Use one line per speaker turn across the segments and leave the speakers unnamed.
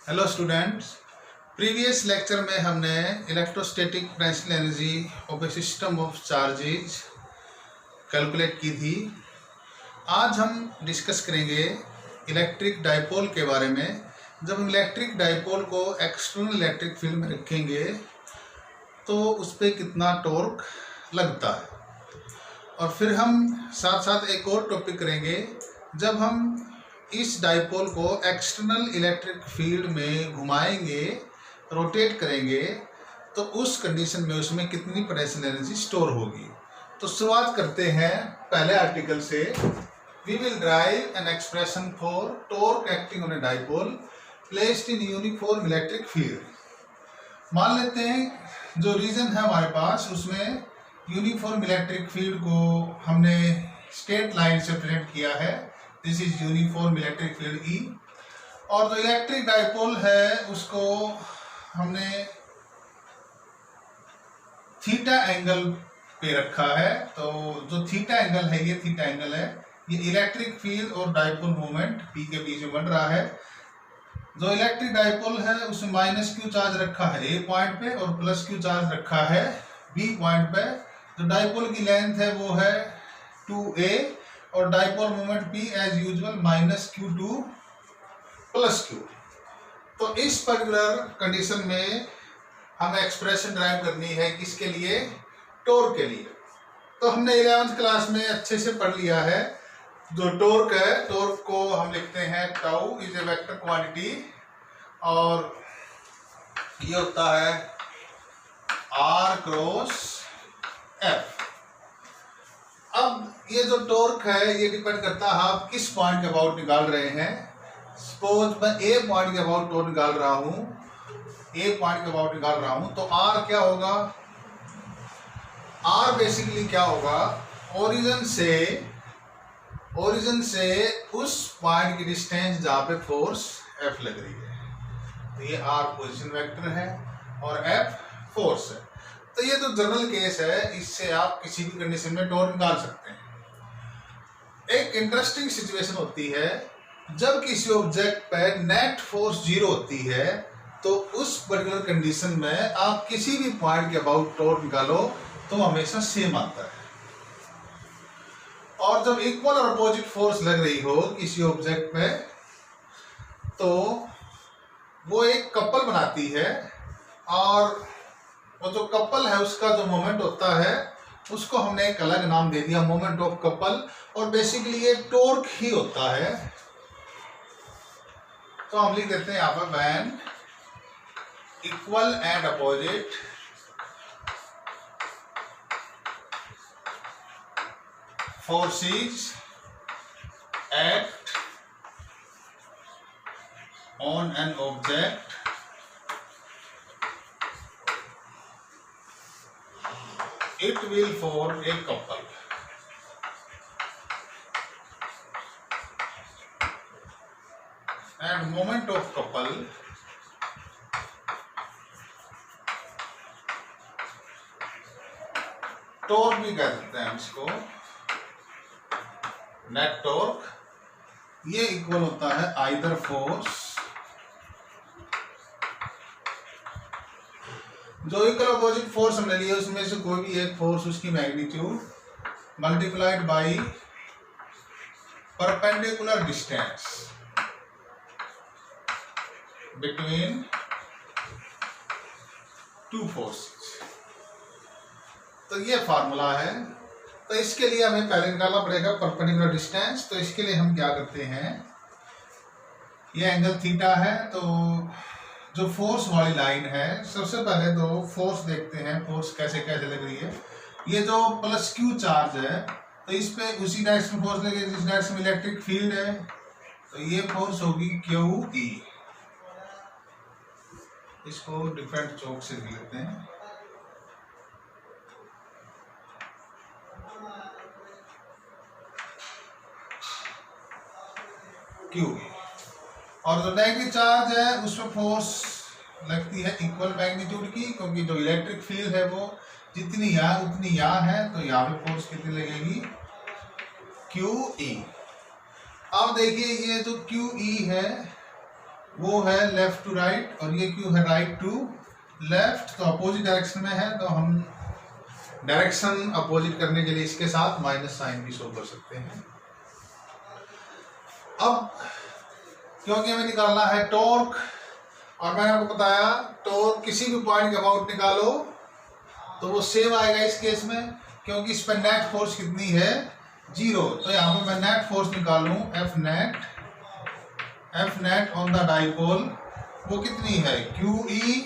Hello students. Previous lecture में हमने electrostatic potential energy of A system of charges calculate की थी। आज हम डिस्कस करेंगे इलेक्ट्रिक डाइपोल के बारे में। जब हम इलेक्ट्रिक डाइपोल को एक्सटर्नल इलेक्ट्रिक फील्ड में रखेंगे तो उस पर कितना टॉर्क लगता है, और फिर हम साथ साथ एक और टॉपिक करेंगे। जब हम इस डाइपोल को एक्सटर्नल इलेक्ट्रिक फील्ड में घुमाएंगे, रोटेट करेंगे, तो उस कंडीशन में उसमें कितनी पोटेंशियल एनर्जी स्टोर होगी। तो शुरुआत करते हैं पहले आर्टिकल से। We will derive an expression for torque acting on a dipole placed in uniform electric field. मान लेते हैं जो रीजन है हमारे पास, उसमें यूनिफॉर्म इलेक्ट्रिक फील्ड को हमने स्ट्रेट लाइन से प्रेजेंट किया है। This is uniform electric field E. और जो इलेक्ट्रिक डाइपोल है उसको हमने थीटा एंगल पे रखा है। तो जो थीटा एंगल है, ये थीटा एंगल है, ये इलेक्ट्रिक फील्ड और डाइपोल मूवमेंट पी के बीच में बन रहा है। जो इलेक्ट्रिक डाइपोल है उसमें माइनस क्यू चार्ज रखा है ए पॉइंट पे और प्लस क्यू चार्ज रखा है बी पॉइंट पे। जो डाइपोल की लेंथ है वो है 2a और dipole moment P as usual minus q to plus q. तो इस पर्टिकुलर कंडीशन में हमें एक्सप्रेशन ड्राइव करनी है किसके लिए? टॉर्क के लिए। तो हमने 11th क्लास में अच्छे से पढ़ लिया है। जो टॉर्क है, टॉर्क को हम लिखते हैं tau is a vector quantity, और ये होता है R क्रॉस F। अब ये जो टॉर्क है ये डिपेंड करता है आप किस पॉइंट के अबाउट निकाल रहे हैं। सपोज मैं ए पॉइंट के अबाउट टॉर्क निकाल रहा हूं, ए पॉइंट के अबाउट निकाल रहा हूं, तो आर क्या होगा? आर बेसिकली क्या होगा? ओरिजिन से उस पॉइंट की डिस्टेंस जहां पे फोर्स एफ लग रही है। तो ये आर पोजीशन वेक्टर है और एफ फोर्स है। तो ये तो जनरल केस है, इससे आप किसी भी कंडीशन में टॉर्क निकाल सकते हैं। एक इंटरेस्टिंग सिचुएशन होती है जब किसी ऑब्जेक्ट पर नेट फोर्स 0 होती है, तो उस पर्टिकुलर कंडीशन में आप किसी भी पॉइंट के अबाउट टॉर्क निकालो तो हमेशा सेम आता है। और जब इक्वल और अपोजिट फोर्स लग रही हो किसी ऑब्जेक्ट पे, तो वो एक कपल बनाती है, और वो जो कपल है उसका जो मोमेंट होता है उसको हमने एक अलग नाम दे दिया, मोमेंट ऑफ कपल। और बेसिकली ये टॉर्क ही होता है। तो हम लिख देते हैं यहाँ पर when equal and opposite forces act on an object, it will form a couple. And moment of couple torque भी कह सकते हैं हम इसको, नेट टॉर्क। ये इक्वल होता है आइदर फोर्स, जो इक्वल अपोजिट फोर्स हमने लिया उसमें से कोई भी एक फोर्स, उसकी magnitude multiplied by perpendicular distance between two forces. तो ये फार्मूला है। तो इसके लिए हमें पहले निकालना पड़ेगा परपेंडिकुलर डिस्टेंस। तो इसके लिए हम क्या करते हैं, ये एंगल थीटा है, तो जो फोर्स वाली लाइन है, सबसे पहले तो फोर्स देखते हैं, फोर्स कैसे कैसे लग रही है। ये जो प्लस क्यू चार्ज है, तो इस पे उसी डायरेक्शन में फोर्स लगेगी जिस डायरेक्शन में इलेक्ट्रिक फील्ड है। तो ये फोर्स होगी क्यू ई। इसको डिफरेंट चौक से लिख लेते हैं। Q E. और जो नेगेटिव चार्ज है उसमें फोर्स लगती है इक्वल मैग्नीट्यूड की, क्योंकि जो इलेक्ट्रिक फील्ड है वो जितनी यहाँ उतनी यहाँ है, तो यहाँ पे फोर्स कितनी लगेगी? Q E. अब देखिए ये जो क्यू ई है वो है लेफ्ट टू राइट और ये क्यू है राइट टू लेफ्ट, तो अपोजिट डायरेक्शन में है, तो हम डायरेक्शन अपोजिट करने के लिए इसके साथ माइनस साइन भी शो कर सकते हैं। अब क्योंकि हमें निकालना है टॉर्क, और मैंने आपको बताया टॉर्क किसी भी पॉइंट के अबाउट निकालो तो वो सेम आएगा इस केस में, क्योंकि इस पर नेट फोर्स कितनी है, 0। तो यहाँ पर मैं नेट फोर्स निकालूं F net on the dipole, वो कितनी है, QE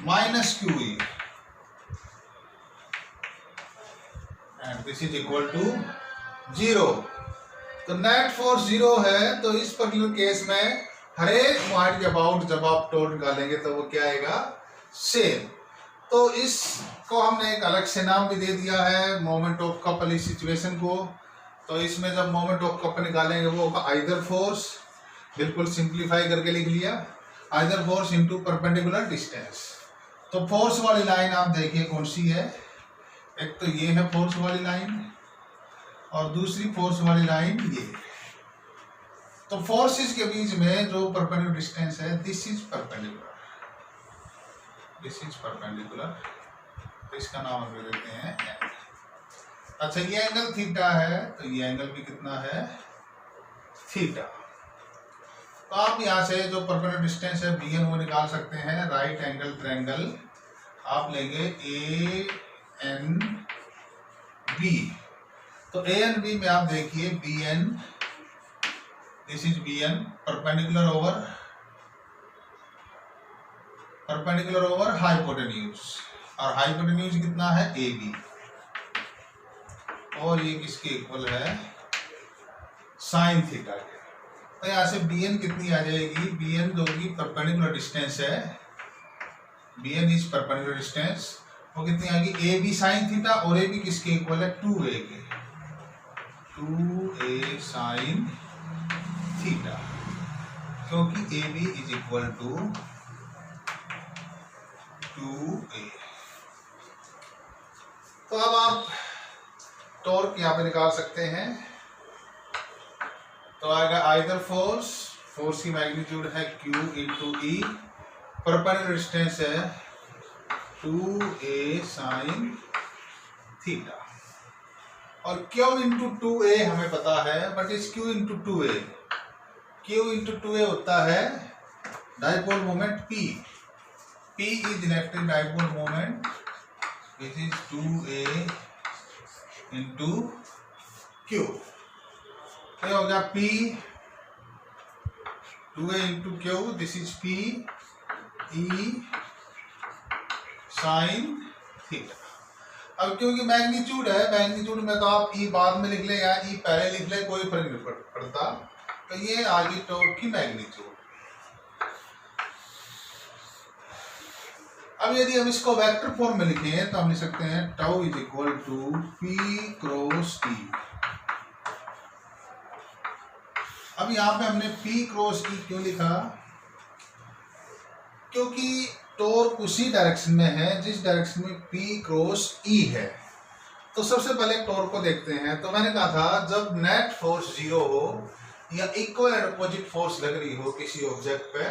minus QE and this is equal to 0। तो नेट फोर्स 0 है, तो इस पर्टिकुलर केस में हर एक पॉइंट के अबाउट जब आप टॉर्क निकालेंगे तो वो क्या आएगा, सेम। तो इसको हमने एक अलग से नाम भी दे दिया है मोमेंट ऑफ कप वाली सिचुएशन को। तो इसमें जब मोमेंट ऑफ कप निकालेंगे वो होगा आइदर फोर्स, बिल्कुल सिंप्लीफाई करके लिख लिया, either force into perpendicular distance. तो फोर्स वाली लाइन आप देखिए कौन सी है, एक तो ये है फोर्स वाली लाइन और दूसरी फोर्स वाली लाइन ये। तो फोर्सेस के बीच में जो परपेंडिकुलर डिस्टेंस है दिस इज परपेंडिकुलर, तो इसका नाम हम दे देते हैं एंगल। अच्छा ये एंगल थीटा है, तो ये एंगल भी कितना है, थीटा। तो आप यहाँ से जो परपेंडिकुलर डिस्टेंस है BN वो निकाल सकते हैं, राइट एंगल ट्रायंगल आप लेंगे ANB। तो ANB में आप देखिए BN, this is BN perpendicular over hypotenuse, और हाइपोटेन्यूज कितना है AB, और ये किसके इक्वल है, साइन थीटा के। तो यहाँ से BN कितनी आ जाएगी, BN जो कि परपेंडिकुलर डिस्टेंस है, BN इज परपेंडिकुलर डिस्टेंस, वो कितनी आएगी, AB साइन थीटा, और AB किसके इक्वल है, 2A के, 2A साइन थीटा, क्योंकि AB is equal to 2A। तो अब आप टॉर्क यहाँ पे निकाल सकते हैं। तो आएगा आइदर फोर्स की मैग्नीट्यूड है Q into E, perpendicular distance है 2A साइन थीटा, और Q इंटू 2A हमें पता है, बट इस Q into 2A, Q into 2A होता है dipole moment P is electric dipole moment which is 2A into Q। क्या हो गया, P 2A into Q, this is P E sine theta. अब क्योंकि मैग्नीट्यूड है, मैग्नीट्यूड में तो आप E बाद में लिख ले या E पहले लिख ले, कोई फर्क नहीं पड़ता। तो ये आगे टॉर्क की मैग्नीट्यूड। अब यदि हम इसको वेक्टर फॉर्म में लिखें तो हम लिख सकते हैं tau is equal to P cross T। अब यहाँ पे हमने P क्रॉस T क्यों लिखा, क्योंकि टॉर्क उसी डायरेक्शन में है जिस डायरेक्शन में P क्रॉस E है। तो सबसे पहले टॉर्क को देखते हैं। तो मैंने कहा था जब नेट फोर्स 0 हो या इक्वल एंड अपोजिट फोर्स लग रही हो किसी ऑब्जेक्ट पे,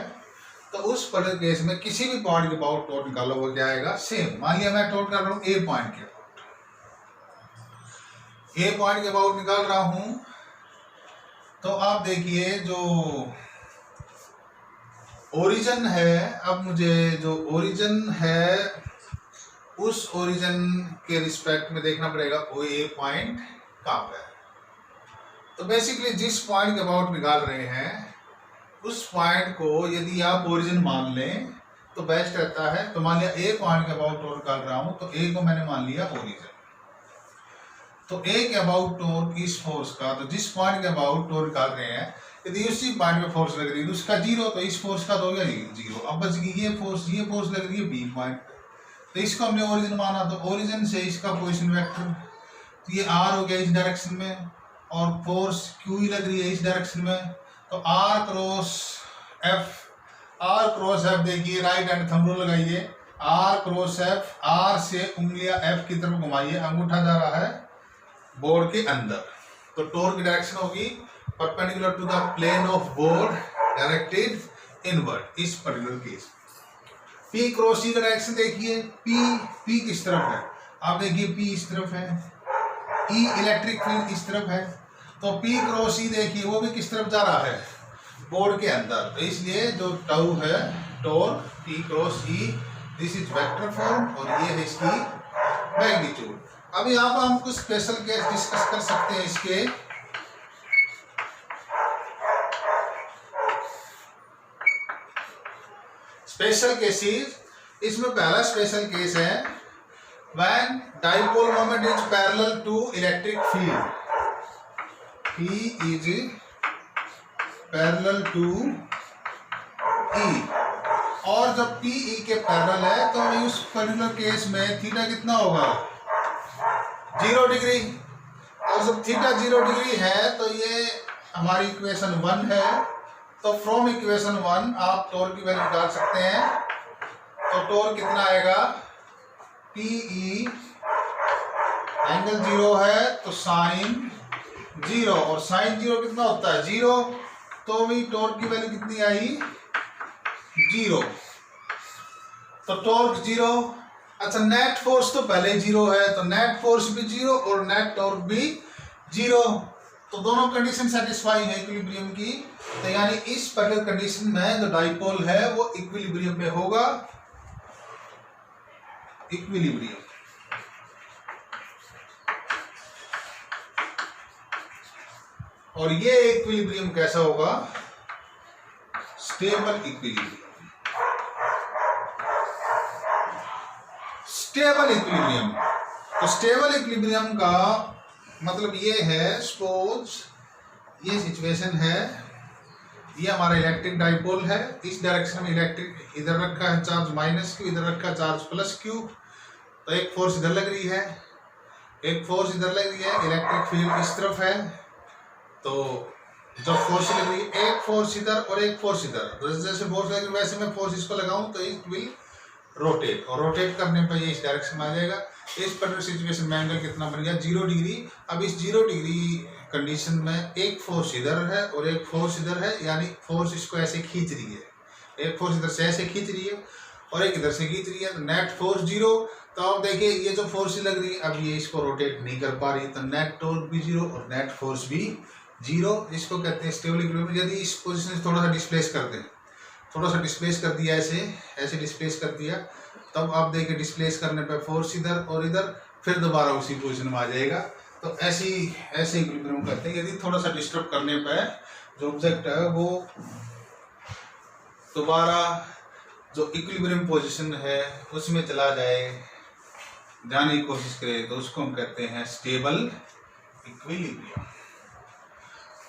तो उस पर्टिकुलर केस में किसी भी पॉइंट के अबाउट टॉर्क निकालो, वो क्या आएगा, सेम। मान लिया मैं टॉर्क कर रहा हूँ A पॉइंट के अबाउट, A पॉइंट के अबाउट निकाल रहा हूं, तो आप देखिए जो ओरिजिन है, अब मुझे जो ओरिजिन है उस ओरिजिन के रिस्पेक्ट में देखना पड़ेगा वो A पॉइंट कहाँ पे है। तो बेसिकली जिस पॉइंट के अबाउट निकाल रहे हैं उस पॉइंट को यदि आप ओरिजिन मान लें तो बेस्ट रहता है। तो मान लिया A पॉइंट के अबाउट टॉर्क निकाल रहा हूं, तो A को मैंने मान लिया ओरिजिन। तो A के अबाउट टॉर्क इस फोर्स का, तो जिस पॉइंट के अबाउट टॉर्क निकाल रहे हैं यदि उसी पॉइंट पे फोर्स लग रही है तो उसका 0, तो इस फोर्स का तो हो गया 0। अब बच गई ये फोर्स लग रही है B पॉइंट पे, तो इसको हमने ओरिजिन माना, तो ओरिजिन से इसका पोजीशन वेक्टर, तो ये R हो गया इस डायरेक्शन में, और फोर्स QE लग रही है इस डायरेक्शन में, तो R क्रॉस F देखिए, राइट हैंड थंब रूल लगाइए, R क्रॉस F, R से उंगलियां F की तरफ घुमाइए, अंगूठा जा रहा है बोर्ड के अंदर, तो टॉर्क की डायरेक्शन होगी perpendicular to the plane of board directed inward इस particular case. P cross E का डायरेक्शन देखिए, P किस तरफ है, आप देखिए P इस तरफ है, E इलेक्ट्रिक फील्ड इस तरफ है, तो P क्रॉस ई देखिए वो भी किस तरफ जा रहा है, बोर्ड के अंदर। तो इसलिए जो टाउ है torque P cross E, this is vector form और ये है इसकी मैग्नीट्यूड। अब यहाँ पर हम कुछ स्पेशल केस डिस्कस कर सकते हैं इसके। स्पेशल केसेस, इसमें पहला स्पेशल केस है when dipole moment is parallel to electric field, P is parallel to E, और जब P E के पैरेलल है तो उस पर्टिकुलर केस में थीटा कितना होगा, 0 डिग्री। और जब थीटा 0 डिग्री है तो ये हमारी इक्वेशन 1 है, तो फ्रॉम इक्वेशन 1 आप टॉर्क की वैल्यू निकाल सकते हैं। तो टॉर्क कितना आएगा, PE एंगल 0 है तो साइन 0, और साइन 0 कितना होता है 0, तो भी टॉर्क की वैल्यू कितनी आई 0, तो टॉर्क 0। अच्छा, नेट फोर्स तो पहले 0 है, तो नेट फोर्स भी 0 और नेट टॉर्क भी 0, तो दोनों कंडीशन सेटिस्फाई है इक्विलिब्रियम की। तो यानी इस पर्टिकुलर कंडीशन में जो डाइपोल है वो इक्विलिब्रियम में होगा, इक्विलिब्रियम। और ये इक्विलिब्रियम कैसा होगा, स्टेबल इक्विलिब्रियम। स्टेबल इक्विलिब्रियम, तो स्टेबल इक्विलिब्रियम का मतलब ये है, सपोज ये सिचुएशन है, ये हमारा इलेक्ट्रिक डाइपोल है, इस डायरेक्शन में इलेक्ट्रिक इधर रखा है चार्ज -Q, इधर रखा चार्ज +Q, तो एक फोर्स इधर लग रही है, एक फोर्स इधर लग रही है, इलेक्ट्रिक फील्ड इस तरफ है, तो जब फोर्स लग रही है, एक फोर्स इधर और एक फोर्स इधर, तो जैसे फोर्स लग रही है वैसे मैं फोर्स इसको लगाऊं तो इट विल रोटेट, और रोटेट करने पर ये इस डायरेक्शन में आ जाएगा। इस पर्टिकुलर सिचुएशन में एंगल कितना बन गया, 0 डिग्री। अब इस 0 डिग्री कंडीशन में एक फोर्स इधर है और एक फोर्स इधर है, यानी फोर्स इसको ऐसे खींच रही है, एक फोर्स इधर से ऐसे खींच रही है और एक इधर से खींच रही है, तो नेट फोर्स 0। तो आप देखिए ये जो फोर्स लग रही है अब ये इसको रोटेट नहीं कर पा रही, तो नेट टॉर्क भी 0 और नेट फोर्स भी 0। इसको कहते हैं स्टेबल इक्विलिब्रियम। यदि इस पोजीशन से थोड़ा सा डिस्प्लेस कर दें, थोड़ा सा डिस्प्लेस कर दिया, ऐसे डिस्प्लेस कर दिया, तब आप देखिए डिस्प्लेस करने पे फोर्स इधर और इधर, फिर दोबारा उसी पोजीशन में आ जाएगा। तो ऐसे इक्विलिब्रियम करते हैं। यदि थोड़ा सा डिस्टर्ब करने पे जो ऑब्जेक्ट है वो दोबारा जो इक्विलिब्रियम पोजीशन है उसमें चला जाने की कोशिश करे, तो उसको हम कहते हैं स्टेबल इक्विलिब्रियम।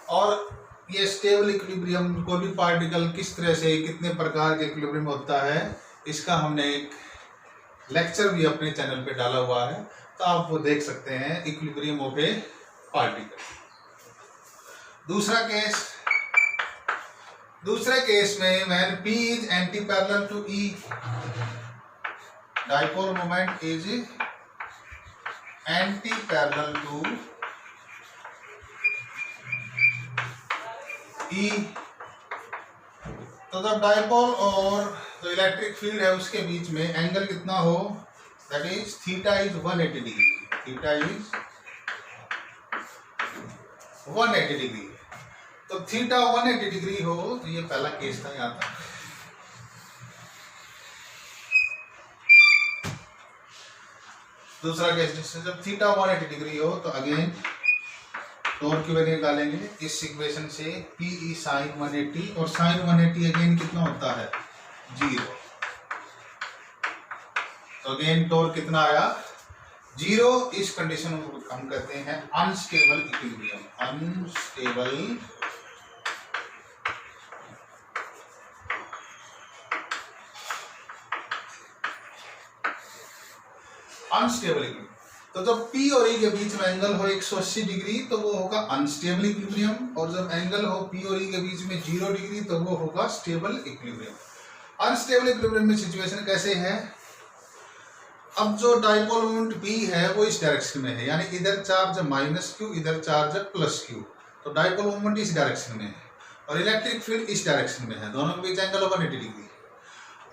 और ये स्टेबल इक्विलिब्रियम, कोई भी पार्टिकल किस तरह से कितने प्रकार के इक्विलिब्रियम होता है, इसका हमने एक लेक्चर भी अपने चैनल पे डाला हुआ है, तो आप वो देख सकते हैं, इक्विलिब्रियम ऑफ ए पार्टिकल। दूसरे केस में when P is anti parallel to E, dipole moment is anti parallel to E, तो जब डाइपोल और जो इलेक्ट्रिक फील्ड है उसके बीच में एंगल कितना हो, that is theta is 180 degree, theta is 180 degree. तो थीटा 180 डिग्री हो, तो ये पहला केस था यहाँ तक। दूसरा केस, जब थीटा 180 डिग्री हो तो अगेन टॉर्क की वैल्यू निकालेंगे इस इक्वेशन से, PE sin 180, और sin 180 अगेन कितना होता है 0, तो अगेन टॉर्क कितना आया 0। इस कंडीशन को हम कहते हैं अनस्टेबल इक्विलिब्रियम, अनस्टेबल इक्विलिब्रियम। तो जब P और E के बीच में एंगल हो 180 डिग्री तो वो होगा अनस्टेबल इक्विलिब्रियम, और जब एंगल हो P और E के बीच में 0 डिग्री तो वो होगा स्टेबल इक्विलिब्रियम। अनस्टेबल इक्विलिब्रियम में सिचुएशन कैसे है, अब जो डाइपोल मोमेंट P है वो इस डायरेक्शन में है, यानी इधर चार्ज -Q, इधर चार्ज +Q, तो डाइपोल मोमेंट इस डायरेक्शन में है और इलेक्ट्रिक फील्ड इस डायरेक्शन में है, दोनों के बीच एंगल 180 डिग्री।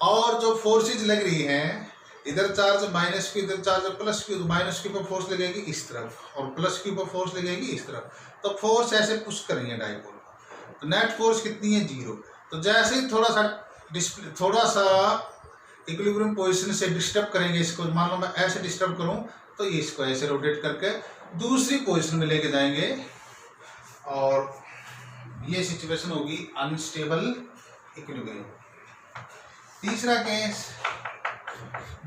और जो फोर्सेज लग रही हैं, इधर चार्ज माइनस क्यू, इधर चार्ज प्लस क्यू, तो माइनस क्यू पर फोर्स लगेगी इस तरफ और प्लस क्यू पर फोर्स लगेगी इस तरफ, तो फोर्स ऐसे पुश करेंगे डाइपोल को। तो नेट फोर्स कितनी है? 0। तो जैसे ही थोड़ा सा इक्विलिब्रियम पोजीशन से डिस्टर्ब करेंगे इसको, मान लो मैं ऐसे डिस्टर्ब करूं तो ये इसको ऐसे रोटेट करके दूसरी पोजीशन में लेके जाएंगे और ये सिचुएशन होगी अनस्टेबल इक्विलिब्रियम। तीसरा केस,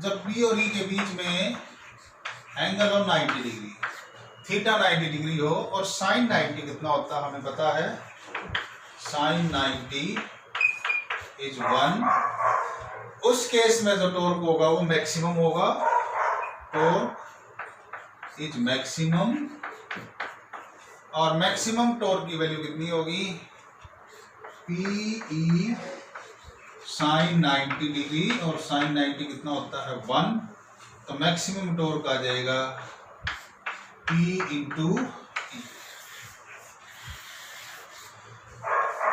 जब P और E के बीच में एंगल हो 90 डिग्री, थीटा 90 डिग्री हो और साइन 90 कितना होता है हमें पता है, साइन 90 इज 1। उस केस में जो टॉर्क होगा वो मैक्सिमम होगा, टॉर्क इज मैक्सिमम, और मैक्सिमम टॉर्क की वैल्यू कितनी होगी, PE साइन 90 डिग्री, और साइन 90 कितना होता है 1, तो मैक्सिमम टॉर्क आ जाएगा P इंटू E।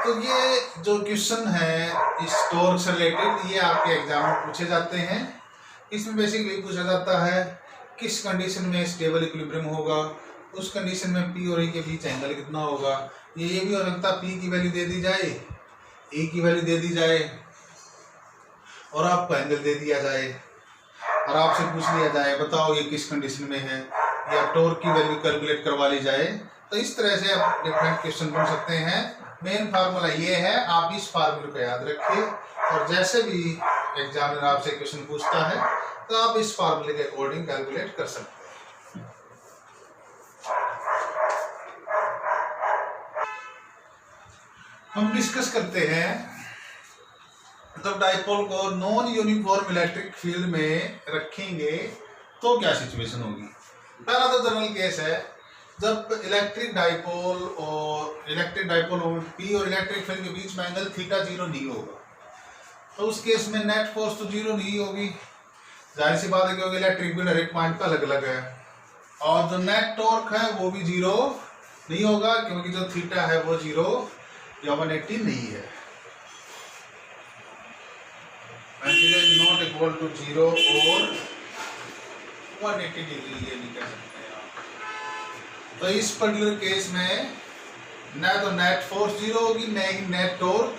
तो ये जो क्वेश्चन है इस टॉर्क से रिलेटेड, ये आपके एग्जाम में पूछे जाते हैं। इसमें बेसिकली पूछा जाता है किस कंडीशन में स्टेबल इक्विलिब्रियम होगा, उस कंडीशन में P और E के बीच एंगल कितना होगा। ये भी हो सकता है P की वैल्यू दे दी जाए, E की वैल्यू दे दी जाए और आपको एंगल दे दिया जाए और आपसे पूछ लिया जाए बताओ ये किस कंडीशन में है, या टॉर्क की वैल्यू कैलकुलेट करवा ली जाए। तो इस तरह से आप डिफरेंट क्वेश्चन बन सकते हैं। मेन फार्मूला ये है, आप इस फार्मूले को याद रखिए और जैसे भी एग्जामिनर आपसे क्वेश्चन पूछता है तो आप इस फार्मूले के अकॉर्डिंग कैलकुलेट कर सकते हैं। हम डिस्कस करते हैं तो डाइपोल को नॉन यूनिफॉर्म इलेक्ट्रिक फील्ड में रखेंगे तो क्या सिचुएशन होगी। पहला तो जनरल केस है, जब इलेक्ट्रिक डाइपोल और P और इलेक्ट्रिक फील्ड के बीच में एंगल थीटा 0 नहीं होगा, तो उस केस में नेट फोर्स तो 0 नहीं होगी, जाहिर सी बात है क्योंकि इलेक्ट्रिक फील्ड हर एक पॉइंट का अलग अलग है। और जो नेट टॉर्क है वो भी 0 नहीं होगा क्योंकि जो थीटा है वो 0 या 180 नहीं है, नॉट इक्वल टू 0 और 180 डिग्री, ये नहीं कह सकते आप। तो इस पर्टिकुलर केस में ना तो नेट फोर्स 0 होगी न ही नेट टॉर्क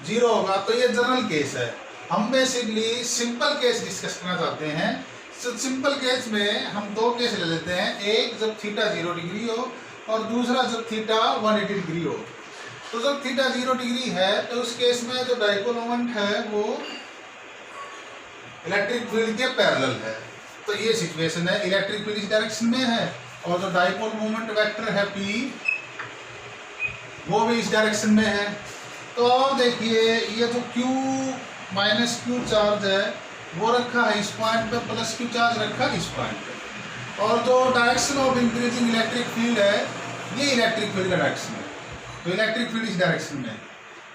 0 होगा। तो ये जनरल केस है। हम बेसिकली सिंपल केस डिस्कस करना चाहते हैं। सिंपल केस में हम दो केस ले लेते हैं, एक जब थीटा 0 डिग्री हो और दूसरा जब थीटा 180 डिग्री हो। तो जब थीटा 0 डिग्री है तो उस केस में जो डाइपोल मोमेंट है वो इलेक्ट्रिक फील्ड के पैरेलल है। तो ये सिचुएशन है, इलेक्ट्रिक फील्ड इस डायरेक्शन में है और जो डाइपोल मोमेंट वेक्टर है P वो भी इस डायरेक्शन में है। तो अब देखिए ये जो Q माइनस Q चार्ज है वो रखा है इस पॉइंट पे, प्लस Q चार्ज रखा है इस पॉइंट पे, और जो direction of increasing electric field है ये इलेक्ट्रिक फील्ड का डायरेक्शन है। तो इलेक्ट्रिक फील्ड इस डायरेक्शन में,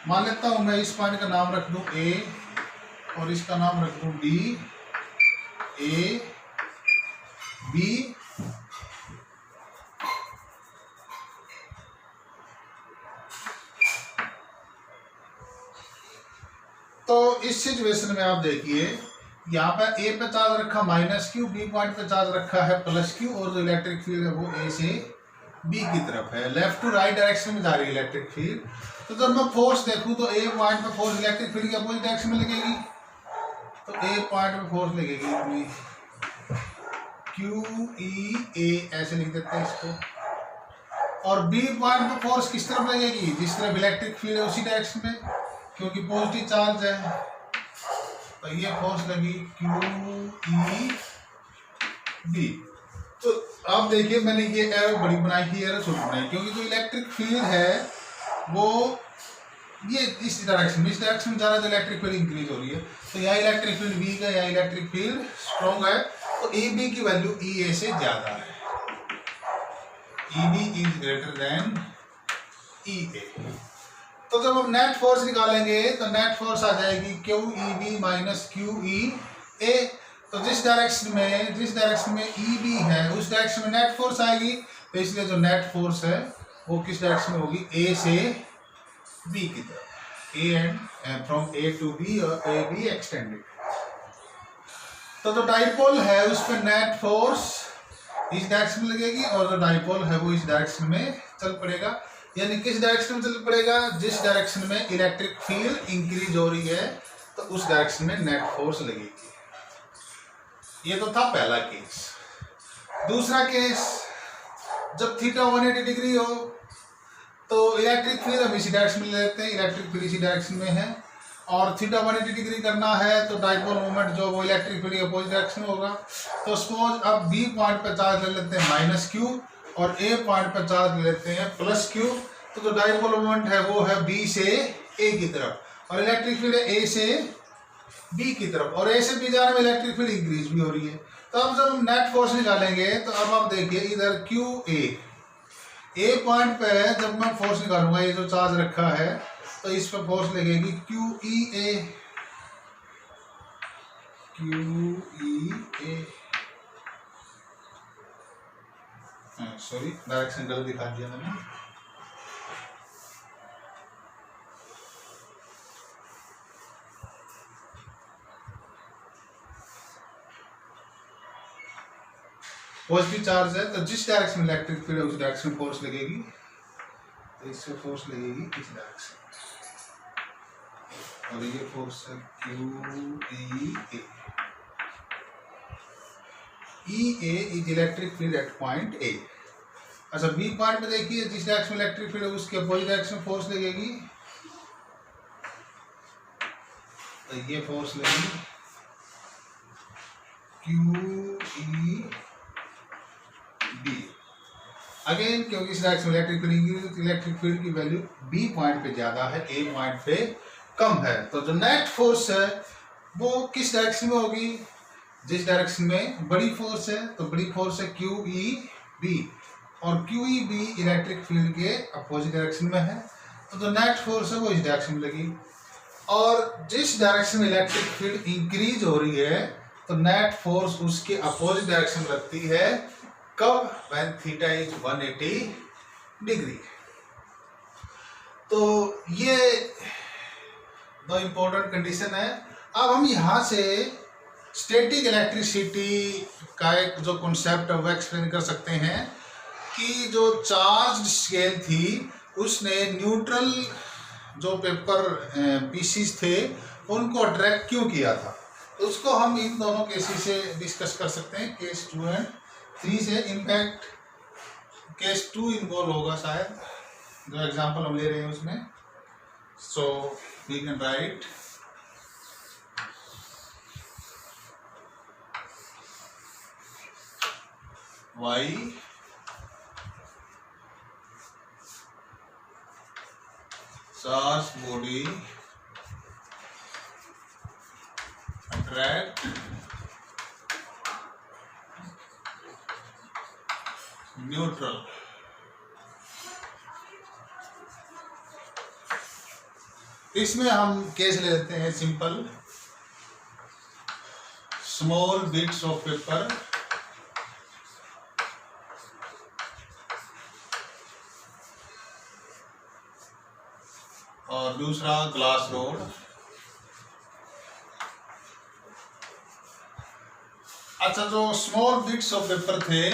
मान लेता हूँ मैं इस पॉइंट का नाम रख दूँ A और इसका नाम रख दूँ B, A B, तो इस सिचुएशन में आप देखिए यहाँ पर A पे चार्ज रखा माइनस Q, B पॉइंट पे चार्ज रखा है प्लस Q, और जो इलेक्ट्रिक फील्ड है वो A से B की तरफ है, लेफ्ट टू राइट डायरेक्शन में जा रही है इलेक्ट्रिक फील्ड। तो जब मैं फोर्स देखूँ तो A पॉइंट पे फोर्स इलेक्ट्रिक फील्ड के अपोजिट डायरेक्शन में लगेगी, तो A पॉइंट पे फोर्स लगेगी इतनी, QEA ऐसे लिख देते हैं इसको, और B पॉइंट पे फोर्स किस तरफ लगेगी, जिस तरफ इलेक्ट्रिक फील्ड है उसी डायरेक्शन में क्योंकि पॉजिटिव चार्ज है। तो ये फोर्स लगी QEB। तो आप देखिए मैंने ये एरो बड़ी बनाई थी, एरो छोटी बनाई, क्योंकि जो इलेक्ट्रिक फील्ड है वो ये इस डायरेक्शन में जा रहा है, तो इलेक्ट्रिक फील्ड इंक्रीज हो रही है। तो यहाँ इलेक्ट्रिक फील्ड वीक है, यहाँ इलेक्ट्रिक फील्ड स्ट्रॉन्ग है, तो EB की वैल्यू EA से ज्यादा है, EB is greater than EA। तो जब हम नेट फोर्स निकालेंगे तो नेट फोर्स आ जाएगी QEB माइनस QEA। तो जिस डायरेक्शन में EB है उस डायरेक्शन में नेट फोर्स आएगी, तो इसलिए जो नेट फोर्स है वो किस डायरेक्शन में होगी, ए से बी की तरफ, A end from A to B और ए बी एक्सटेंडेड। तो जो डाइपोल है उस पर नेट फोर्स इस डायरेक्शन में लगेगी और जो डाइपोल है वो इस डायरेक्शन में चल पड़ेगा। यानी किस डायरेक्शन में चल पड़ेगा, जिस डायरेक्शन में इलेक्ट्रिक फील्ड इंक्रीज हो रही है तो उस डायरेक्शन में नेट फोर्स लगेगी। ये तो था पहला केस। दूसरा केस, जब थीटा 180 डिग्री हो तो इलेक्ट्रिक फील्ड हम इसी डायरेक्शन में लेते हैं, इलेक्ट्रिक फील्ड इसी डायरेक्शन में है और थीटा 180 डिग्री करना है तो डाइपोल मोमेंट जो वो इलेक्ट्रिक फील्ड के अपोजिट डायरेक्शन में होगा। तो सपोज अब बी पॉइंट पर चार्ज ले लेते हैं माइनस क्यू और ए पॉइंट पर चार्ज ले लेते हैं प्लस क्यू। तो जो डाइपोल मोमेंट है वो है बी से ए की तरफ और इलेक्ट्रिक फील्ड है ए से बी की तरफ और ए से बी जाने में इलेक्ट्रिक फील्ड इंक्रीज भी हो रही है। तो अब जब हम नेट फोर्स निकालेंगे तो अब आप देखिए इधर क्यू ए पॉइंट पे है, जब मैं फोर्स निकालूंगा ये जो चार्ज रखा है तो इस पर फोर्स लगेगी क्यू ई ए। सॉरी डायरेक्शन गलत दिखा दिया मैंने। पॉजिटिव चार्ज है तो जिस डायरेक्शन में इलेक्ट्रिक फील्ड है उस डायरेक्शन में फोर्स लगेगी, तो इससे फोर्स लगेगी इस डायरेक्शन और ये फोर्स है E A is electric field at point A. अच्छा बी पॉइंट में देखिए जिस डायरेक्शन में इलेक्ट्रिक फील्ड है उसके अपोजिट डायरेक्शन में फोर्स लगेगी, तो ये फोर्स लगेगी क्यू ई बी। अगेन क्योंकि इस डायरेक्शन में इलेक्ट्रिक फील्ड की वैल्यू बी पॉइंट पे ज्यादा है, ए पॉइंट पे कम है, तो जो नेट फोर्स है वो किस डायरेक्शन में होगी, जिस डायरेक्शन में बड़ी फोर्स है तो बड़ी फोर्स है क्यू ई बी और q E B electric field के अपोजिट डायरेक्शन में है, तो जो नेट फोर्स है वो इस डायरेक्शन में लगी। और जिस डायरेक्शन में इलेक्ट्रिक फील्ड इंक्रीज हो रही है तो नेट फोर्स उसके अपोजिट डायरेक्शन में लगती है, कब, व्हेन थीटा इज 180 डिग्री। तो ये दो इंपॉर्टेंट कंडीशन है। अब हम यहाँ से स्टैटिक इलेक्ट्रिसिटी का एक जो कॉन्सेप्ट है वो एक्सप्लेन कर सकते हैं कि जो चार्ज स्केल थी उसने न्यूट्रल जो पेपर पीसीस थे उनको अट्रैक्ट क्यों किया था, तो उसको हम इन दोनों केसेस से डिस्कस कर सकते हैं, केस 2 एंड 3 से। इनफैक्ट केस 2 इन्वॉल्व होगा शायद, जो एग्जांपल हम ले रहे हैं उसमें। So we can write y charge body attract neutral। इसमें हम केस ले लेते हैं simple, small bits of paper और दूसरा ग्लास रोड। अच्छा जो स्मॉल बिट्स ऑफ पेपर थे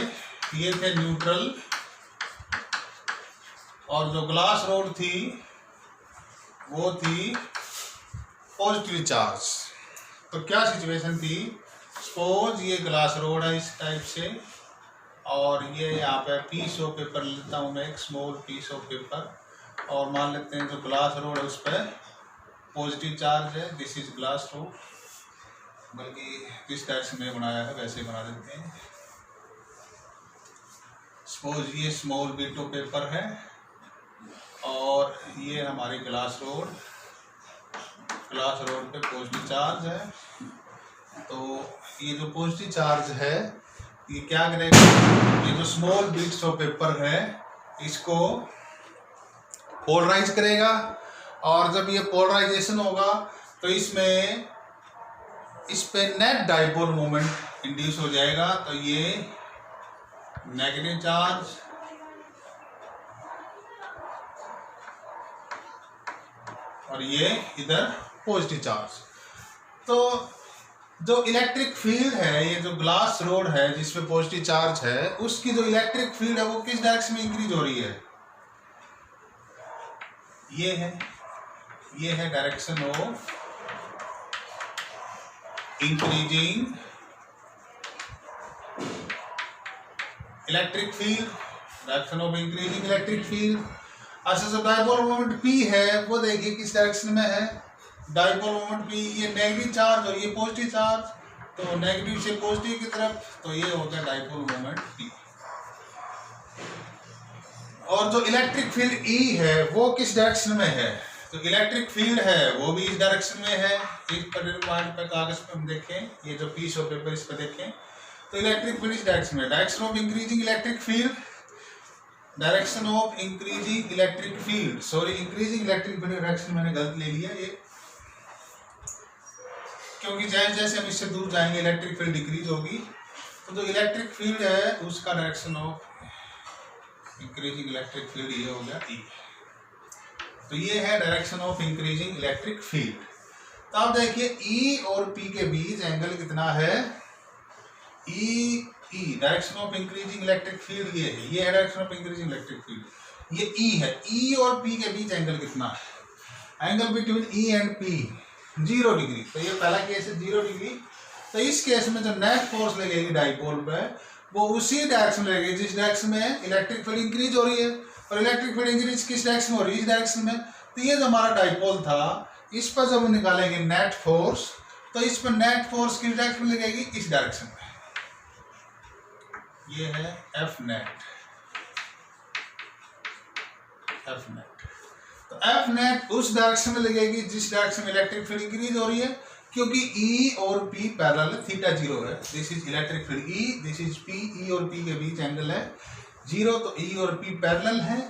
ये थे न्यूट्रल और जो ग्लास रोड थी वो थी पॉजिटिव चार्ज। तो क्या सिचुएशन थी, सपोज ये ग्लास रोड है इस टाइप से और ये यहाँ पे पीस ऑफ पेपर लेता हूँ मैं, एक स्मॉल पीस ऑफ पेपर, और मान लेते हैं जो ग्लास रोड है उस पर पॉजिटिव चार्ज है, दिस इज ग्लास रोड, बल्कि जिस डायरेक्शन में बनाया है वैसे बना देते हैं। सपोज ये स्मॉल बिट ऑफ पेपर है और ये हमारी ग्लास रोड पे पॉजिटिव चार्ज है। तो ये जो पॉजिटिव चार्ज है ये क्या करेगा, ये जो स्मॉल बिट्स ऑफ पेपर है इसको पोलराइज करेगा और जब ये पोलराइजेशन होगा तो इसमें इस पे नेट डाइपोल मोमेंट इंड्यूस हो जाएगा। तो ये नेगेटिव चार्ज और ये इधर पॉजिटिव चार्ज। तो जो इलेक्ट्रिक फील्ड है, ये जो ग्लास रोड है जिसमें पॉजिटिव चार्ज है, उसकी जो इलेक्ट्रिक फील्ड है वो किस डायरेक्शन में इंक्रीज हो रही है? ये है direction of increasing electric field, direction of increasing electric field. अच्छा, जो डायपोल मोमेंट P है वो देखिए किस डायरेक्शन में है। डायपोल मोमेंट P, ये नेगेटिव चार्ज और ये पॉजिटिव चार्ज, तो नेगेटिव से पॉजिटिव की तरफ, तो ये हो गया डायपोल मोमेंट P। और जो इलेक्ट्रिक फील्ड E है वो किस डायरेक्शन में है? तो इलेक्ट्रिक फील्ड है वो भी इस डायरेक्शन में है। इस पर्टिकुलर पॉइंट पे कागज पे हम देखें, ये जो पीस ऑफ पेपर इस पे देखें, तो इलेक्ट्रिक फील्ड इस डायरेक्शन में। Direction of increasing electric field, direction of increasing electric field, sorry increasing electric field direction मैंने गलत ले लिया ये, क्योंकि जैसे जैसे हम इससे दूर जाएंगे इलेक्ट्रिक फील्ड डिक्रीज होगी। तो जो इलेक्ट्रिक फील्ड है उसका direction of increasing electric field ये हो गया E। तो ये है direction of increasing electric field. तो आप देखिए E और P के बीच एंगल कितना है? E direction of increasing electric field ये है direction of increasing electric field, ये E है। E और P के बीच एंगल कितना है? Angle between E and P 0 degree. तो ये पहला केस है 0 डिग्री। तो इस केस में जो नेट फोर्स लगेगी डाइपोल पे वो उसी डायरेक्शन में लगेगी जिस डायरेक्शन में इलेक्ट्रिक फील्ड इंक्रीज हो रही है। और इलेक्ट्रिक फील्ड इंक्रीज किस डायरेक्शन में हो रही है? इस डायरेक्शन में। तो ये जो हमारा डाइपोल था, इस पर जब हम निकालेंगे नेट फोर्स, तो इस पर नेट फोर्स किस डायरेक्शन में लगेगी? इस डायरेक्शन में। ये है F नेट। तो F नेट उस डायरेक्शन में लगेगी जिस डायरेक्शन में इलेक्ट्रिक फील्ड इंक्रीज हो रही है, क्योंकि E और P पैरेलल है, थीटा 0 है। This is electric field E, this is P। E और P के बीच एंगल है 0, तो E और P पैरेलल है।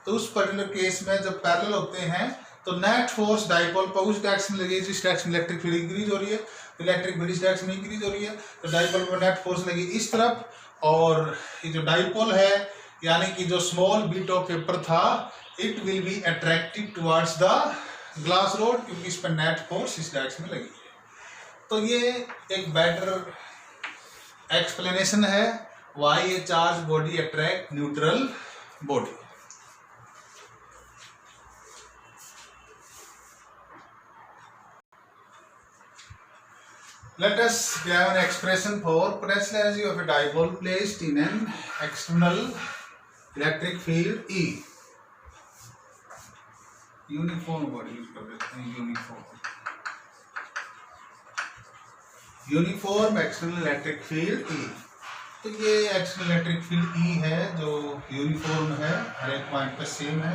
तो उस पर्टिकुलर केस में जब पैरेलल होते हैं तो नेट फोर्स डाइपोल पर उस डायरेक्शन में लगेगी जिस डायरेक्शन में इलेक्ट्रिक फील्ड इंक्रीज हो रही है। इलेक्ट्रिक फील्ड इस डायरेक्शन में इंक्रीज हो रही है, तो डाइपोल पर नेट फोर्स लगी इस तरफ। और ये जो डाइपोल है, यानी कि जो स्मॉल बिट ऑफ पेपर था, it will be attractive towards the glass rod, क्योंकि इस पर नेट फोर्स इस डायरेक्शन में लगी है। तो ये एक बेटर एक्सप्लेनेशन है why A charge body attract neutral body. Let us have an expression for potential energy of a dipole placed in an external electric field E. Uniform body use कर देते हैं, uniform external electric field E। तो ये external electric field E है जो uniform है, हर एक point पे सेम है।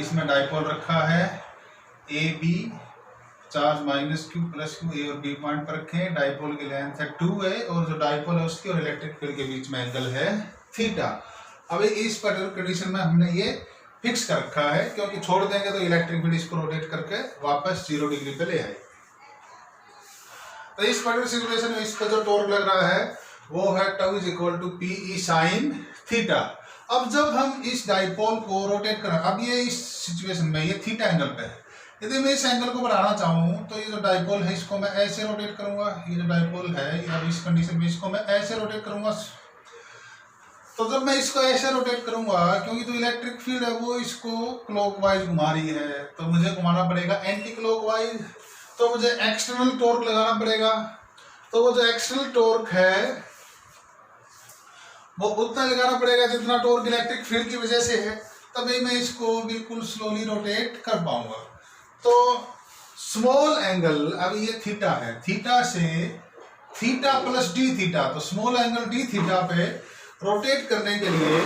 इसमें डाइपोल रखा है A B, charge -q + q, A और बी पॉइंट पर रखें। डाइपोल की लेंथ है 2a और जो डाइपोल है उसकी और इलेक्ट्रिक फील्ड के बीच में एंगल है थीटा। अब इस पर्टिकुलर कंडीशन में हमने ये फिक्स कर रखा है, क्योंकि छोड़ देंगे तो इलेक्ट्रिक फील्ड इसको रोटेट करके वापस 0 डिग्री पे ले आए। तो इस पर्टिकुलर सिचुएशन में इसका जो टॉर्क लग रहा है वो है τ = Pe sin थीटा। अब जब हम इस डाइपोल को रोटेट करें, अब ये इस सिचुएशन में ये थीटा एंगल पे है, यदि मैं इस एंगल को बढ़ाना चाहूँ तो ये जो डाइपोल है इसको मैं ऐसे रोटेट करूंगा। ये जो डाइपोल है या इस कंडीशन में इसको मैं ऐसे रोटेट करूंगा। तो जब मैं इसको ऐसे रोटेट करूंगा, क्योंकि जो इलेक्ट्रिक फील्ड है वो इसको क्लॉकवाइज घुमा रही है, तो मुझे घुमाना पड़ेगा एंटी क्लॉकवाइज। तो मुझे एक्सटर्नल टॉर्क लगाना पड़ेगा। तो वो जो एक्सटर्नल टॉर्क है वो उतना लगाना पड़ेगा जितना टॉर्क इलेक्ट्रिक फील्ड की वजह से है, तभी मैं इसको बिल्कुल स्लोली रोटेट कर पाऊंगा। तो स्मॉल एंगल, अब ये थीटा है, थीटा से थीटा + d थीटा, तो स्मॉल एंगल d थीटा पे रोटेट करने के लिए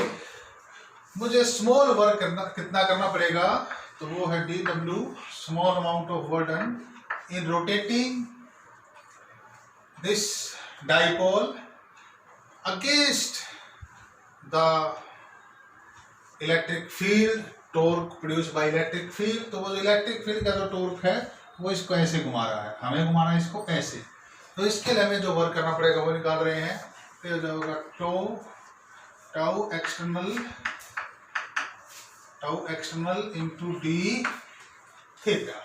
मुझे स्मॉल वर्क कितना करना पड़ेगा? तो वो है dw, small amount of work done in rotating this dipole against the electric field, torque produce by electric field. तो वो जो इलेक्ट्रिक फील्ड का जो टॉर्क है वो इसको ऐसे घुमा रहा है, हमें घुमाना है इसको ऐसे। तो इसके लिए हमें जो वर्क करना पड़ेगा वो निकाल रहे हैं। तो जो होगा tau external into d theta.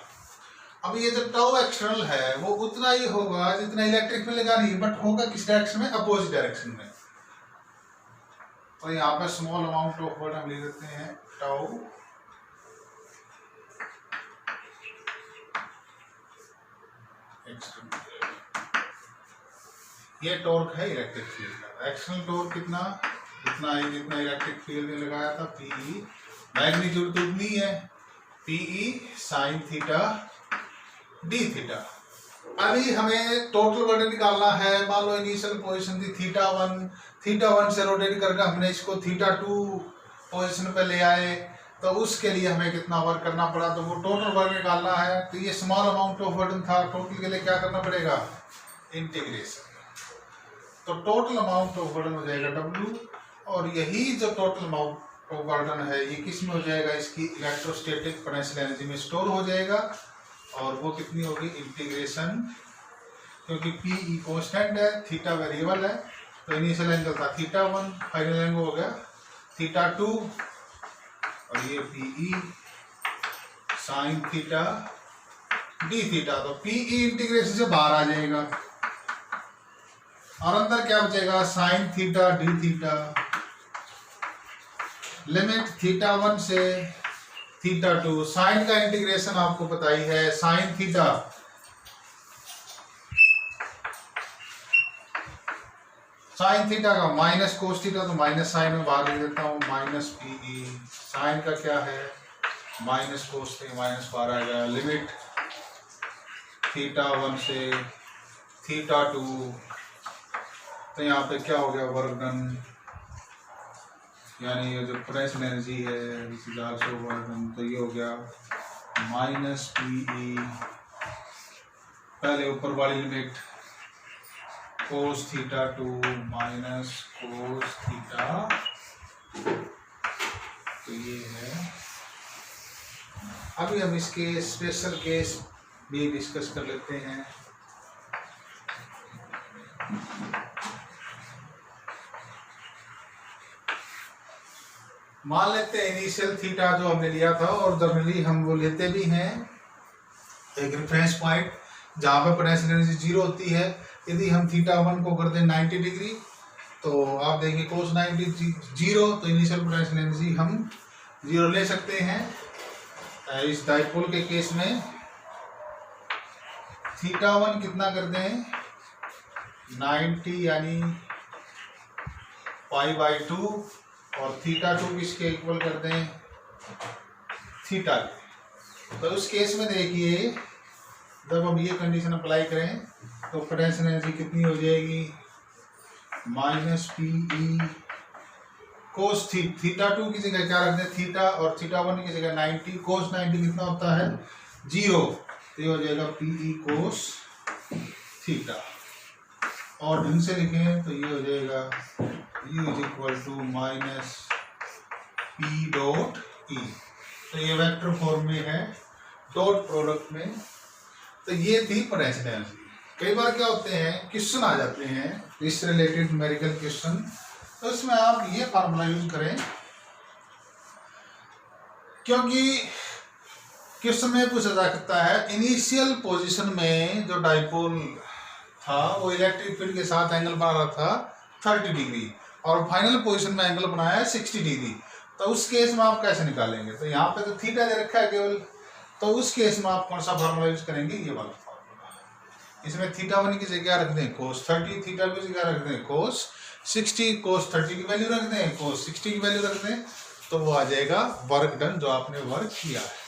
अब ये जो टाउ एक्सटर्नल है वो उतना ही होगा जितना इलेक्ट्रिक फील्ड लगा नहीं, बट होगा किस डायरेक्शन में, अपोजिट डायरेक्शन में। तो यहाँ पे स्मॉल अमाउंट ऑफ वर्ड हम ले लेते हैं टाउ एक्सटर्नल। ये टॉर्क है इलेक्ट्रिक फील्ड का। एक्सटर्नल टॉर्क कितना, इतना ही जितना इलेक्ट्रिक फील्ड में लगाया था, पीई। मैग्नीट्यूड तो उतनी है, p E sine theta d theta. अभी हमें टोटल वर्क निकालना है। मान लो इनिशियल पोजीशन थी थीटा वन से रोटेट करके हमने इसको थीटा 2 पोजीशन पे ले आए, तो उसके लिए हमें कितना वर्क करना पड़ा, तो वो टोटल वर्क निकालना है। तो ये स्मॉल अमाउंट ऑफ वर्क था, टोटल के लिए क्या करना पड़ेगा, इंटीग्रेशन। तो टोटल अमाउंट ऑफ वर्क हो जाएगा W, और यही जो टोटल अमाउंट ऑफ वर्क है ये किस में हो जाएगा, इसकी इलेक्ट्रोस्टैटिक पोटेंशियल एनर्जी में स्टोर हो जाएगा। और वो कितनी होगी, इंटीग्रेशन, क्योंकि पी कांस्टेंट है, थीटा वेरिएबल है, तो इनिशियल एंगल था थीटा 1, फाइनल एंगल हो गया थीटा 2, और ये p E sine theta d theta. तो पीई इंटीग्रेशन से बाहर आ जाएगा और अंदर क्या बचेगा, sine theta d theta. Limit theta 1 से थीटा 2। साइन का इंटीग्रेशन आपको पता ही है, साइन थीटा का माइनस कोस थीटा, तो माइनस साइन में बाहर ले देता हूँ, माइनस पीई। साइन का क्या है, माइनस कोस से माइनस बाहर आएगा। लिमिट थीटा 1 से थीटा 2, तो यहाँ पे क्या हो गया, वर्क डन, यानी ये जो पोटेंशियल एनर्जी है this is also work done. तो ये हो गया माइनस पीई, पहले ऊपर वाली limit cos theta 2 minus cos theta, तो ये है। अभी हम इसके स्पेशल केस भी डिस्कस कर लेते हैं। मान लेते हैं इनिशियल थीटा जो हमने लिया था, और जनरली हम वो लेते भी हैं एक रेफरेंस पॉइंट जहाँ पे पोटेंशियल एनर्जी 0 होती है। यदि हम थीटा 1 को कर दें 90 डिग्री, तो आप देखेंगे कोस 90 0, तो इनिशियल पोटेंशियल एनर्जी हम 0 ले सकते हैं। इस डाइपोल के केस में थीटा 1 कितना कर दें, 90 यानी π/2, और थीटा 2 किसके इक्वल कर दें, थीटा के। तो उस केस में देखिए जब हम ये कंडीशन अप्लाई करें तो पोटेंशियल एनर्जी कितनी हो जाएगी, माइनस पीई कोस थीटा 2 की जगह क्या रख दें, थीटा, और थीटा 1 की जगह 90, कोस 90 कितना होता है 0, तो ये हो जाएगा पीई कोस थीटा। और ढंग से लिखें तो ये हो जाएगा U is equal to minus p dot E. तो ये वेक्टर फॉर्म में है, डॉट प्रोडक्ट में। तो ये थी पोटेंशियल एनर्जी। कई बार क्या होते हैं, क्वेश्चन आ जाते हैं इस रिलेटेड न्यूमेरिकल क्वेश्चन, तो इसमें आप ये फार्मूला यूज करें, क्योंकि क्वेश्चन में पूछा जा सकता है इनिशियल पोजीशन में जो डाइपोल था वो इलेक्ट्रिक फील्ड के साथ एंगल बना रहा था 30 डिग्री, और फाइनल पोजीशन में एंगल बनाया है 60 डिग्री। तो उस केस में आप कैसे निकालेंगे, तो यहाँ पे तो थीटा दे रखा है केवल, तो उस केस में आप कौन सा फार्मूला यूज करेंगे, ये वाला फार्मूला। इसमें थीटा 1 की जगह रख दें कोस 30, थीटा 2 की जगह रख दें कोस 60, कोस 30 की वैल्यू रख दें, कोस 60 की वैल्यू रख दें, तो वो आ जाएगा वर्क डन, जो आपने वर्क किया है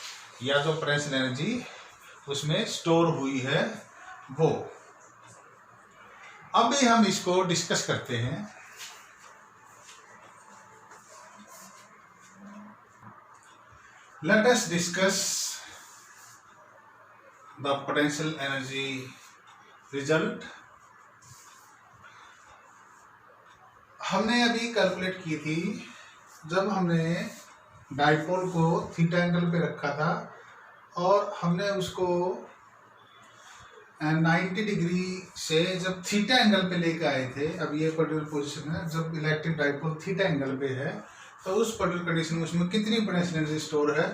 या जो पोटेंशियल एनर्जी उसमें स्टोर हुई है वो। अभी हम इसको डिस्कस करते हैं। Let us discuss the potential energy result। हमने अभी कैलकुलेट की थी जब हमने डाइपोल को थीटा एंगल पे रखा था और हमने उसको 90 डिग्री से जब थीटा एंगल पे लेके आए थे। अब ये पर्टिकुलर पोजीशन है जब इलेक्ट्रिक डाइपोल थीटा एंगल पे है, तो उस पर्टिकुलर कंडीशन में उसमें कितनी पोटेंशियल एनर्जी स्टोर है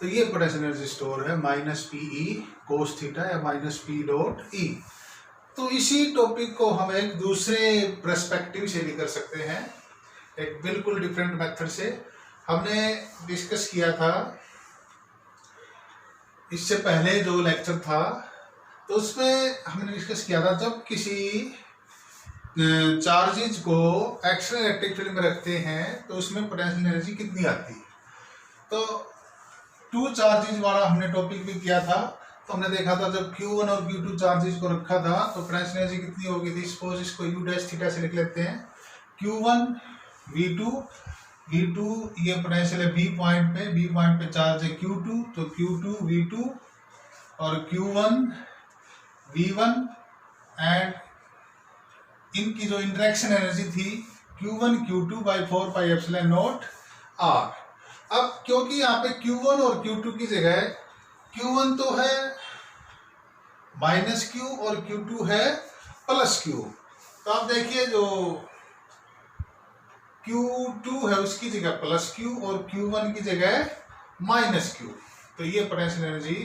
तो ये पोटेंशियल एनर्जी स्टोर है minus P E cos theta या माइनस पी डॉट ई। तो इसी टॉपिक को हम एक दूसरे पर्सपेक्टिव से भी कर सकते हैं, एक बिल्कुल डिफरेंट मेथड से। हमने डिस्कस किया था इससे पहले जो लेक्चर था, तो उसमें हमने डिस्कस किया था जब किसी चार्जेज को एक्स्ट्रा इलेक्ट्रिक फील्ड में रखते हैं तो उसमें पोटेंशियल एनर्जी कितनी आती है। तो टू चार्जेज वाला हमने टॉपिक भी किया था। तो हमने देखा था जब Q1 और Q2 चार्जेज को रखा था तो पोटेंशियल एनर्जी कितनी होगी थी। सपोज इसको U डैश थीटा से लिख लेते हैं। Q1 V2 ये पोटेंशियल है B पॉइंट पे चार्ज है Q2, तो Q2 V2 और Q1 V1 एंड इनकी जो इंटरेक्शन एनर्जी थी Q1 Q2 by 4 pi epsilon not R। अब क्योंकि यहाँ पे Q1 और Q2 की जगह Q1 तो है माइनस Q और Q2 है प्लस Q, तो आप देखिए जो Q2 है उसकी जगह प्लस Q और Q1 की जगह माइनस Q। तो ये पोटेंशियल एनर्जी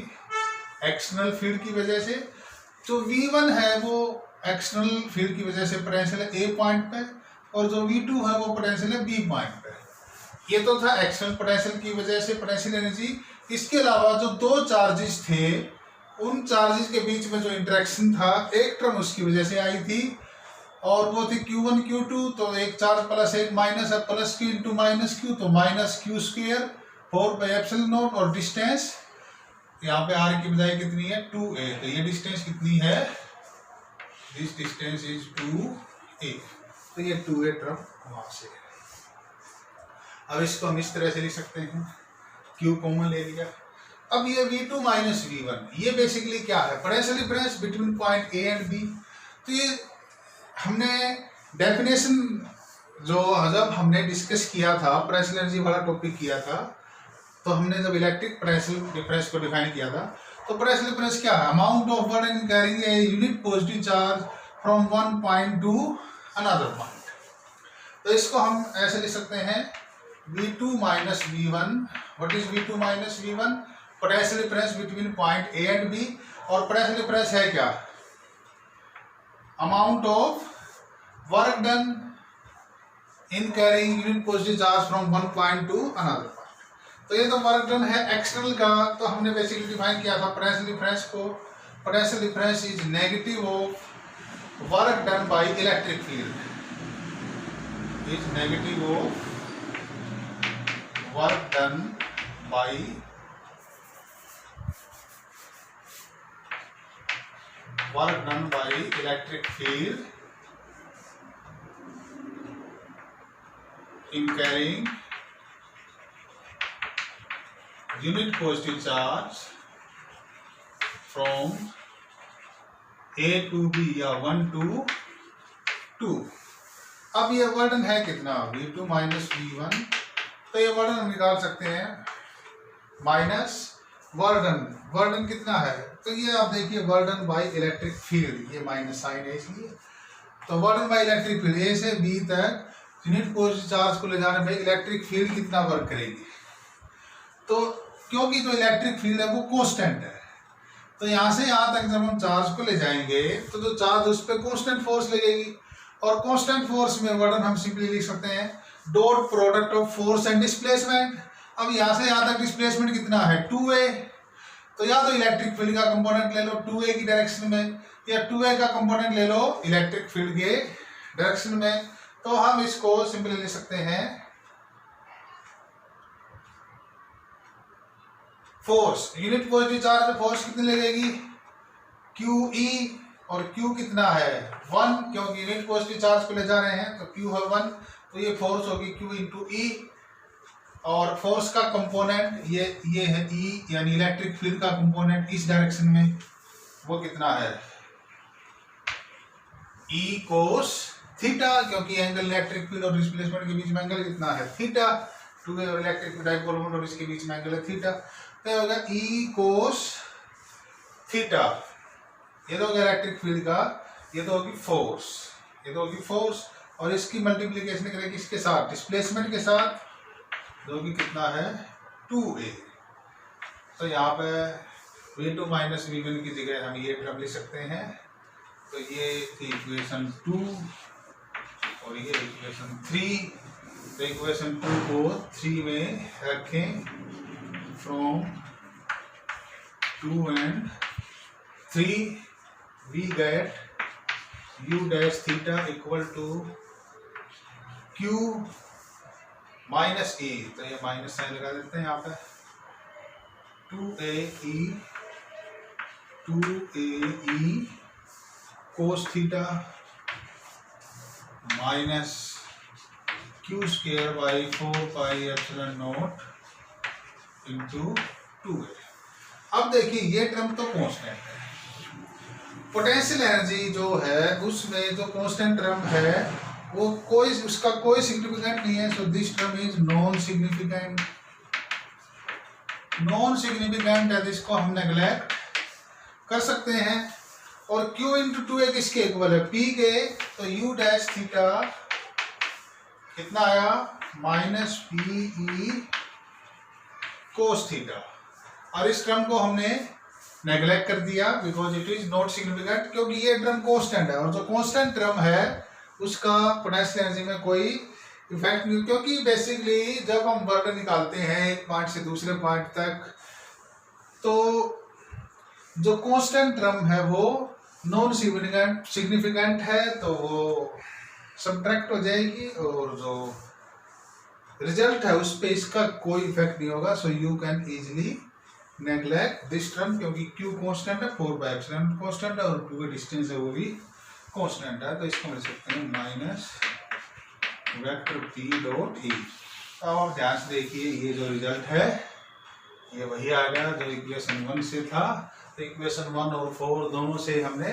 एक्सटर्नल फील्ड की वजह से, जो V1 है वो एक्सटर्नल फील्ड की वजह से पोटेंशियल है A पॉइंट पे, और जो V2 है वो पोटेंशियल है B पॉइंट पे। ये तो था एक्सटर्नल पोटेंशियल की वजह से पोटेंशियल एनर्जी। इसके अलावा जो दो चार्जेस थे उन चार्जेस के बीच में जो इंटरेक्शन था एक टर्म उसकी वजह से आई थी, और वो थी Q1 Q2। तो एक चार्ज प्लस एक माइनस है, plus Q into minus Q, तो minus Q square 4 pi epsilon not, और डिस्टेंस यहाँ पे R की बजाय कितनी है 2a। तो ये डिस्टेंस कितनी है, दिस डिस्टेंस इज 2a। तो ये 2a टर्म वहां से। अब इसको हम इस तरह से लिख सकते हैं, Q कॉमन ले लिया। अब ये V2 माइनस V1 ये बेसिकली क्या है, potential difference between point A and B। तो ये हमने डेफिनेशन जो जब हमने डिस्कस किया था पोटेंशियल एनर्जी वाला टॉपिक किया था, तो हमने जब इलेक्ट्रिक पोटेंशियल डिफरेंस को डिफाइन किया था, तो पोटेंशियल डिफरेंस क्या है, amount of work carrying a unit positive charge from one point two another point. तो इसको हम ऐसे लिख सकते हैं V2 minus V1। What is V2 minus V1, potential difference between point A and B। और पोटेंशियल डिफरेंस है क्या, amount of work done in carrying unit positive charge from one point two another point. तो ये तो work done है external का। तो हमने बेसिकली डिफाइन किया था पोटेंशियल डिफरेंस को, potential difference is negative of work done by electric field, is negative of work done by electric field in carrying unit positive charge from A to B या 1 to 2। अब ये वर्डन है कितना V2 minus V1। तो ये वर्डन हम निकाल सकते हैं माइनस वर्डन कितना है, तो ये आप देखिए वर्डन बाय इलेक्ट्रिक फील्ड, ये माइनस साइन है इसलिए। तो वर्डन बाय इलेक्ट्रिक फील्ड A से B तक यूनिट पॉजिटिव चार्ज को ले जाने में इलेक्ट्रिक फील्ड कितना वर्क करेगी। तो क्योंकि जो इलेक्ट्रिक फील्ड है वो कांस्टेंट है, तो यहाँ से यहाँ तक जब हम चार्ज को ले जाएंगे तो जो चार्ज उस पर कांस्टेंट फोर्स लगेगी, और कांस्टेंट फोर्स में वर्डन हम सिंपली लिख सकते हैं dot product of force and displacement. अब यहाँ से यहाँ तक डिस्प्लेसमेंट कितना है 2a। तो या तो इलेक्ट्रिक फील्ड का कंपोनेंट ले लो 2a की डायरेक्शन में, या 2a का कंपोनेंट ले लो इलेक्ट्रिक फील्ड के डायरेक्शन में। तो हम इसको सिंपली लिख सकते हैं फोर्स, यूनिट पॉजिटिव चार्ज में फोर्स कितनी लगेगी QE, और Q कितना है 1, क्योंकि यूनिट पॉजिटिव चार्ज को ले जा रहे हैं तो Q है 1। तो ये फोर्स होगी Q इंटू E, और फोर्स का कंपोनेंट ये है E, यानी इलेक्ट्रिक फील्ड का कंपोनेंट इस डायरेक्शन में वो कितना है E कोस थीटा, क्योंकि एंगल इलेक्ट्रिक फील्ड और डिस्प्लेसमेंट के बीच में एंगल कितना है थीटा, 2a और इलेक्ट्रिक फील्ड डाइपोल मोमेंट और इसके बीच में एंगल है थीटा। तो होगा E कोस थीटा, ये तो होगा इलेक्ट्रिक फील्ड का, ये तो होगी फोर्स, ये तो होगी फोर्स, और इसकी मल्टीप्लिकेशन करेंगे इसके साथ डिस्प्लेसमेंट के साथ, जो कि कितना है 2a। तो यहाँ पे V2 माइनस V1 की जगह हम ये टर्म लिख सकते हैं। तो ये थी इक्वेशन 2 और ये इक्वेशन 3। तो इक्वेशन 2 को 3 में रखें, from 2 and 3 we get u dash theta equal to q minus e। तो ये माइनस साइन लगा देते हैं यहाँ पे। 2ae cos theta minus q square by 4 pi epsilon not into 2a। अब देखिए ये टर्म तो कांस्टेंट है, पोटेंशियल एनर्जी जो है उसमें जो कांस्टेंट टर्म है वो उसका कोई सिग्निफिकेंट नहीं है। So this term is non significant. Non significant है, इसको हम नेग्लेक्ट कर सकते हैं। और q इंटू 2a किसके इक्वल है? p के। तो u डैश थीटा कितना आया? Minus pe cos theta. और इस टर्म को हमने नेग्लेक्ट कर दिया because it is not significant, क्योंकि ये टर्म कांस्टेंट है और जो कांस्टेंट टर्म है उसका पोटेंशियल एनर्जी में कोई इफेक्ट नहीं। क्योंकि बेसिकली जब हम वर्क निकालते हैं एक पॉइंट से दूसरे पॉइंट तक, तो जो कांस्टेंट टर्म है वो नॉन सिग्निफिकेंट है, तो वो सब्ट्रैक्ट हो जाएगी और जो रिजल्ट है उस पे इसका कोई इफेक्ट नहीं होगा। So you can easily neglect this term, क्योंकि q कांस्टेंट है, 4 बाई एप्सिलॉन कांस्टेंट है और 2 का डिस्टेंस है वो भी कांस्टेंट है। तो इसको हम लिख सकते हैं minus vector p dot e। अब आप ध्यान से देखिए ये जो रिजल्ट है ये वही आ गया जो इक्वेशन 1 से था। तो इक्वेशन 1 और 4 दोनों से हमने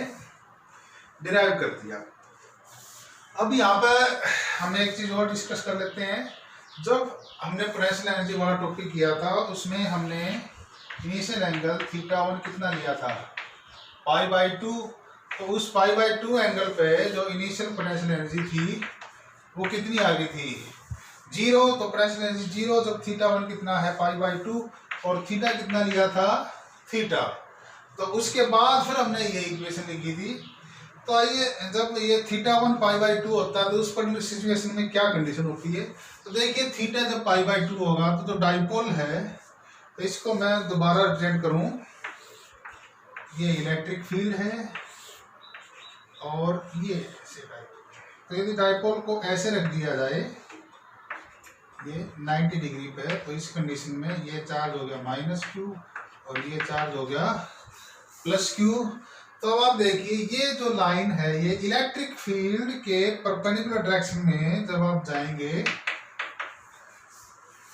डिराइव कर दिया। अब यहाँ पर हम एक चीज और डिस्कस कर लेते हैं। जब हमने पोटेंशियल एनर्जी वाला टॉपिक किया था उसमें हमने इनिशियल एंगल θ1 कितना लिया था? π/2। तो उस π/2 एंगल पे जो इनिशियल पोटेंशियल एनर्जी थी वो कितनी आ गई थी? 0। तो पोटेंशियल एनर्जी 0 जब θ1 कितना है? π/2 और थीटा कितना लिया था? थीटा। तो उसके बाद फिर हमने ये इक्वेशन लिखी थी। तो आइए, जब ये θ1 π/2 होता है तो उस पर्टिकुलर सिचुएशन में क्या कंडीशन होती है? तो देखिए थीटा जब π/2 होगा तो जो डाइपोल है, तो इसको मैं दोबारा रिप्रेजेंट करूं, ये इलेक्ट्रिक फील्ड है और ये ऐसे डाइपोल। तो यदि डाइपोल को ऐसे रख दिया जाए, ये 90 डिग्री पे है, तो इस कंडीशन में ये चार्ज हो गया -q और ये चार्ज हो गया +q। तो अब आप देखिए ये जो लाइन है ये इलेक्ट्रिक फील्ड के परपेंडिकुलर डायरेक्शन में जब आप जाएंगे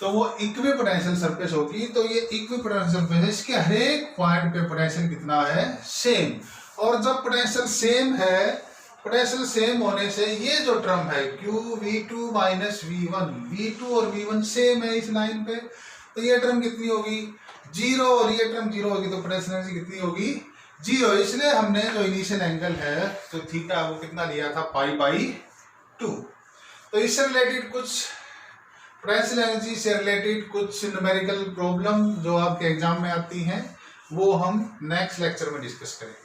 तो वो इक्विपोटेंशियल सरफेस होगी। तो ये इक्विपोटेंशियल सरफेस है, इसके हर एक पॉइंट पे पोटेंशियल कितना है? सेम। और जब पोटेंशियल सेम है, पोटेंशियल सेम होने से ये जो टर्म है q v2 minus v1, v2 और v1 सेम है इस लाइन पे, तो ये टर्म कितनी होगी? 0 और ये टर्म 0 होगी, तो पोटेंशियल एनर्जी कितनी होगी? 0। इसलिए हमने जो इनिशियल एंगल है तो थीटा वो कितना लिया था? π/2। तो इससे रिलेटेड कुछ पोटेंशियल एनर्जी से रिलेटेड कुछ न्यूमेरिकल प्रॉब्लम जो आपके एग्जाम में आती हैं वो हम नेक्स्ट लेक्चर में डिस्कस करेंगे।